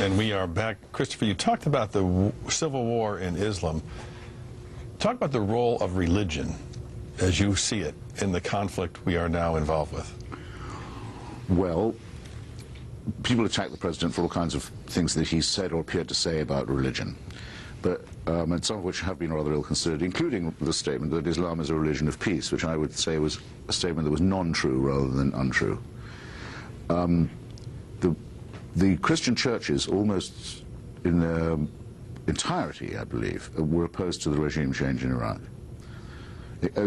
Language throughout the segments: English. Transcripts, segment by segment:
And we are back. Christopher, you talked about the civil war in Islam. Talk about the role of religion, as you see it, in the conflict we are now involved with. Well, people attack the president for all kinds of things that he said or appeared to say about religion, but and some of which have been rather ill-considered, including the statement that Islam is a religion of peace, which I would say was a statement that was non-true rather than untrue. The Christian churches, almost in their entirety, I believe, were opposed to the regime change in Iraq.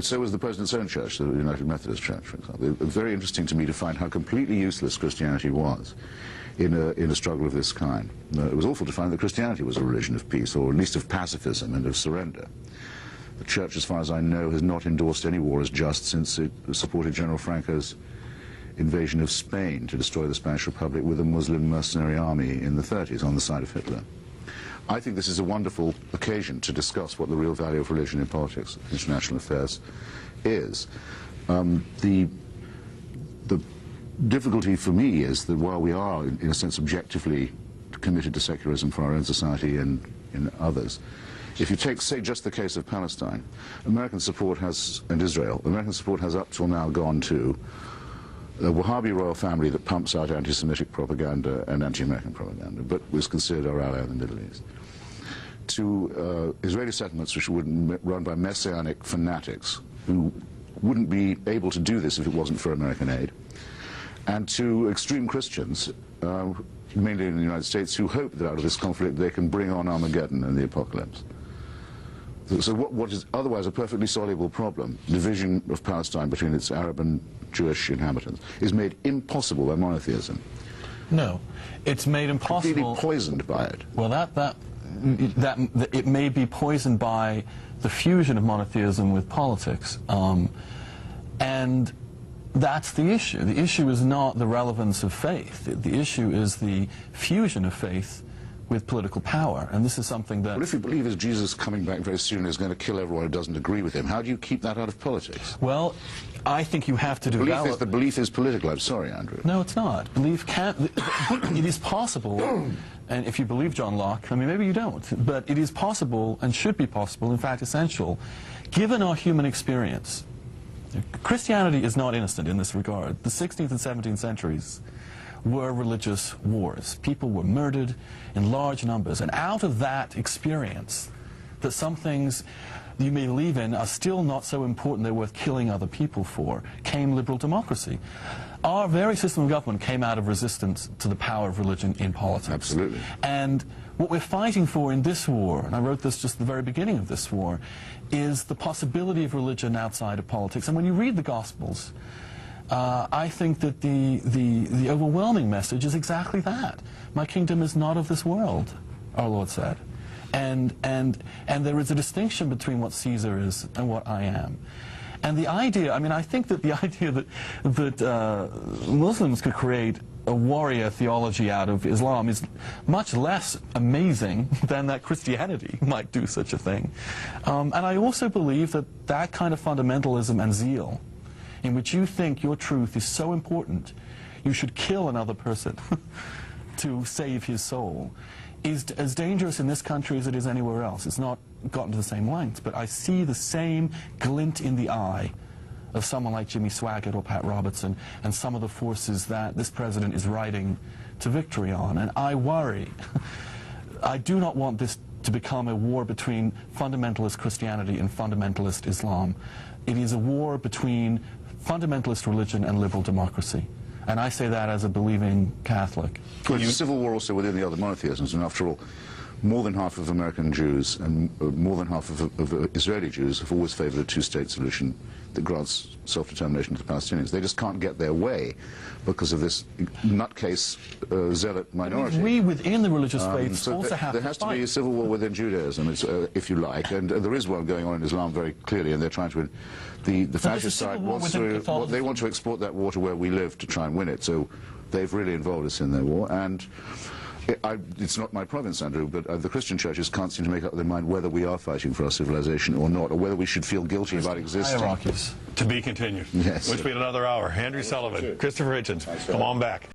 So was the President's own church, the United Methodist Church, for example. It was very interesting to me to find how completely useless Christianity was in a struggle of this kind. It was awful to find that Christianity was a religion of peace, or at least of pacifism and of surrender. The Church, as far as I know, has not endorsed any war as just since it supported General Franco's invasion of Spain to destroy the Spanish Republic with a Muslim mercenary army in the 30s on the side of Hitler. I think this is a wonderful occasion to discuss what the real value of religion in politics, international affairs, is. The difficulty for me is that while we are, in a sense, objectively committed to secularism for our own society and in others, if you take, say, just the case of Palestine, American support has, and Israel, American support has up till now gone to the Wahhabi royal family that pumps out anti-Semitic propaganda and anti-American propaganda, but was considered our ally in the Middle East, to Israeli settlements which were run by messianic fanatics who wouldn't be able to do this if it wasn't for American aid, and to extreme Christians, mainly in the United States, who hope that out of this conflict they can bring on Armageddon and the apocalypse. So what is otherwise a perfectly soluble problem, division of Palestine between its Arab and Jewish inhabitants, is made impossible by monotheism. No, it's made impossible. Completely poisoned by it. Well, it may be poisoned by the fusion of monotheism with politics, and that's the issue. The issue is not the relevance of faith. The issue is the fusion of faith with political power, and this is something that... Well, if you believe that Jesus coming back very soon is going to kill everyone who doesn't agree with him, how do you keep that out of politics? Well, I think you have to develop... The belief is political. I'm sorry, Andrew. No, it's not. Belief can't... It is possible, and if you believe John Locke, I mean, maybe you don't, but it is possible and should be possible, in fact essential, given our human experience. Christianity is not innocent in this regard. The 16th and 17th centuries were religious wars. People were murdered in large numbers, and out of that experience, that some things you may believe in are still not so important they're worth killing other people for, came liberal democracy. Our very system of government came out of resistance to the power of religion in politics. Absolutely. And what we're fighting for in this war, and I wrote this just at the very beginning of this war, is the possibility of religion outside of politics. And when you read the Gospels, I think that the overwhelming message is exactly that. My kingdom is not of this world, our Lord said. And there is a distinction between what Caesar is and what I am. And the idea, I mean, I think that the idea that Muslims could create a warrior theology out of Islam is much less amazing than that Christianity might do such a thing. And I also believe that that kind of fundamentalism and zeal, in which you think your truth is so important, you should kill another person to save his soul, is as dangerous in this country as it is anywhere else. It's not gotten to the same lengths, but I see the same glint in the eye of someone like Jimmy Swaggart or Pat Robertson and some of the forces that this president is riding to victory on. And I worry. I do not want this to become a war between fundamentalist Christianity and fundamentalist Islam. It is a war between fundamentalist religion and liberal democracy. And I say that as a believing Catholic. Well, it's a civil war also within the other monotheisms, and after all, more than half of American Jews and more than half of Israeli Jews have always favored a two-state solution that grants self-determination to the Palestinians. They just can't get their way because of this nutcase zealot minority. We within the religious faiths so also have to fight. There has to be a civil war within Judaism, if you like, and there is one going on in Islam very clearly, and they're trying to... The fascist side wants to... They want to export that war to where we live to try and win it, so they've really involved us in their war, and... it's not my province, Andrew, but the Christian churches can't seem to make up their mind whether we are fighting for our civilization or not, or whether we should feel guilty about existing. Hierarchies. To be continued. Yes. Which will be another hour. Andrew Sullivan, Christopher Hitchens, come on back.